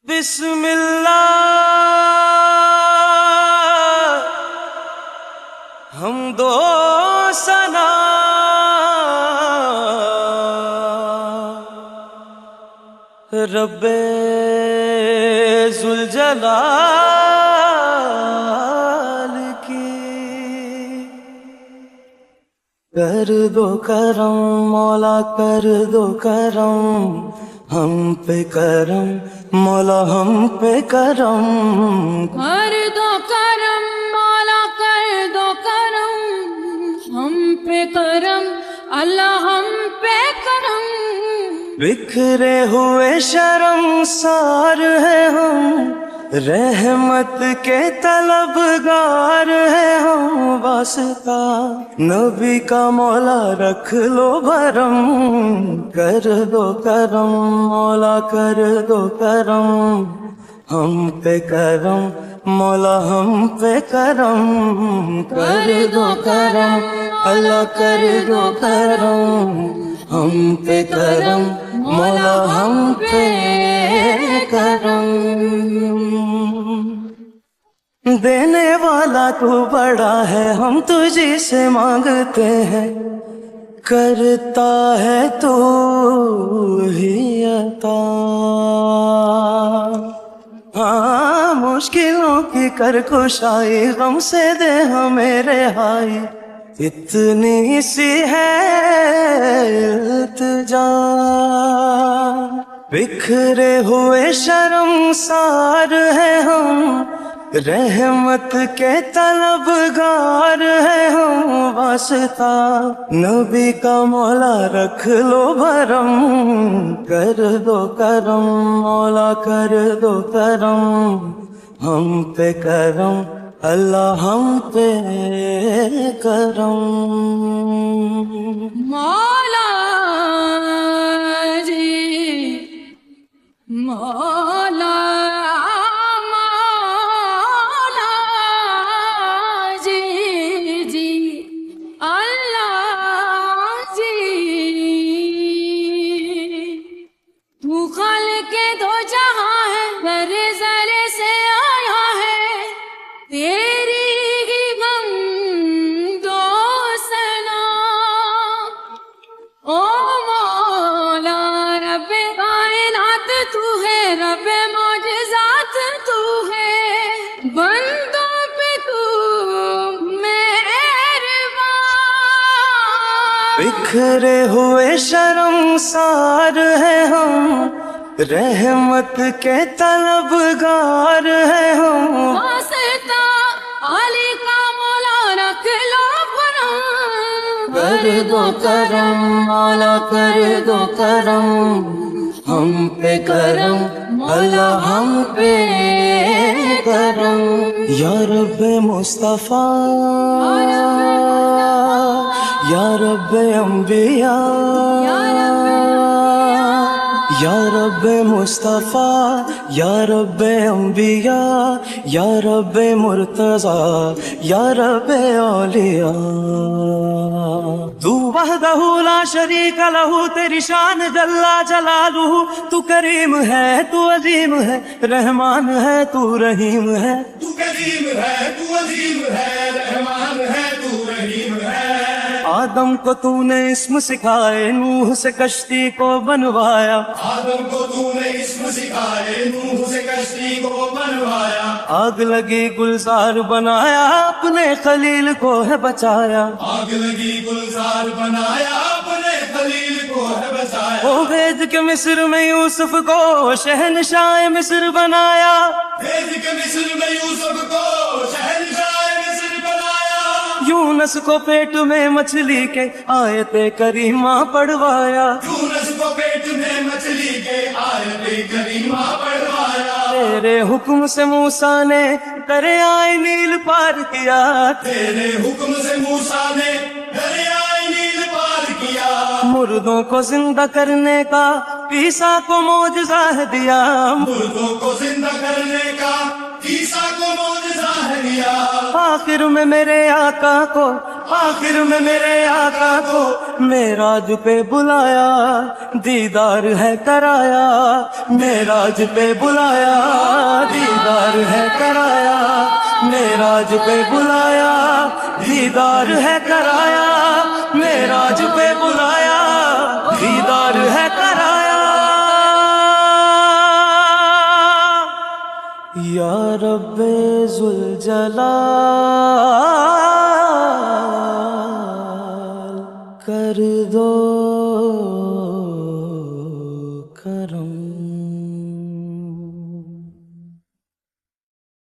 بسم اللہ حمد و ثنا رب ذوالجلال کی کر دو کرم مولا کر دو کرم ہم پہ کرم مولا ہم پہ کرم کر دو کرم مولا کر دو کرم ہم پہ کرم اللہ ہم پہ کرم بکھرے ہوئے شرمسار ہیں ہم رحمت کے طلبگار ہیں ہم واسطہ نبی کا مولا رکھ لو بھرم کر دو کرم مولا کر دو کرم ہم پہ کرم مولا ہم پہ کرم کر دو کرم اللہ کر دو کرم ہم پہ کرم مولا ہم پہ کرم دینے والا تو بڑا ہے ہم تجھی سے مانگتے ہیں کرتا ہے تو ہی عطا ہاں مشکلوں کی کر کشائی غم سے دے ہمیں رہائی اتنی سی ہے التجا بکھرے ہوئے شرمسار ہیں ہم رحمت کے طلبگار ہیں ہم واسطہ نبی کا مولا رکھ لو بھرم کر دو کرم مولا کر دو کرم ہم پہ کرم اللہ ہم پہ کرم مولا جی مولا مولا جی جی اللہ جی تو خالق دو جہاں ہے ذرے ذرے سے آیا ہے تیری ہی غم دو سنا او مولا رب کائنات تو ہے رب معجزات تو ہے بندوں پہ تو مہربان بکھرے ہوئے شرمسار ہیں ہم رحمت کے طلبگار ہیں ہم واسطہ علی کا مولا رکھ لو کرم کر دو کرم مولا کر دو کرم ہم پہ کرم مولا ہم پہ کرم یا رب مصطفیٰ یا رب انبیاء یا رب مصطفیٰ یا رب انبیاء یا رب مرتضی یا رب اولیاء تو وحدہ لا شریک لہ تیری شان جل جلالہ تو کریم ہے تو عظیم ہے رحمان ہے تو رحیم ہے تو کریم ہے تو عظیم ہے رحمان ہے تو رحیم ہے آدم کو تو نے اسم سکھائے نوح سے کشتی کو بنوایا آدم کو تو نے اسم سکھائے نوح سے کشتی کو بنوایا آگ لگی گلزار بنایا اپنے خلیل کو ہے بچایا آگ لگی گلزار بنایا اپنے خلیل کو ہے بچایا وہ بھیج کے مصر میں یوسف کو شہنشاہ مصر بنایا بھیج کے مصر میں یوسف کو شہنشاہ مصر بنایا یونس کو پیٹ میں مچھلی کے آیت کریمہ پڑھوایا یونس کو پیٹ میں مچھلی کے آیت کریمہ پڑھوایا تیرے حکم سے موسیٰ نے دریائے نیل پار کیا تیرے حکم سے موسیٰ نے دریائے نیل پار کیا مردوں کو زندہ کرنے کا عیسیٰ کو معجزہ دیا مردوں کو زندہ کرنے کا عیسیٰ کو معجزہ دیا آخر میں میرے آقا کو آخر میں میرے آقا کو معراج پہ بلایا، دیدار ہے کرایا، معراج پہ بلایا، دیدار ہے کرایا، معراج پہ بلایا، دیدار ہے کرایا، معراج پہ بلایا، دیدار ہے کرایا۔ یا رب ذوالجلال کر دو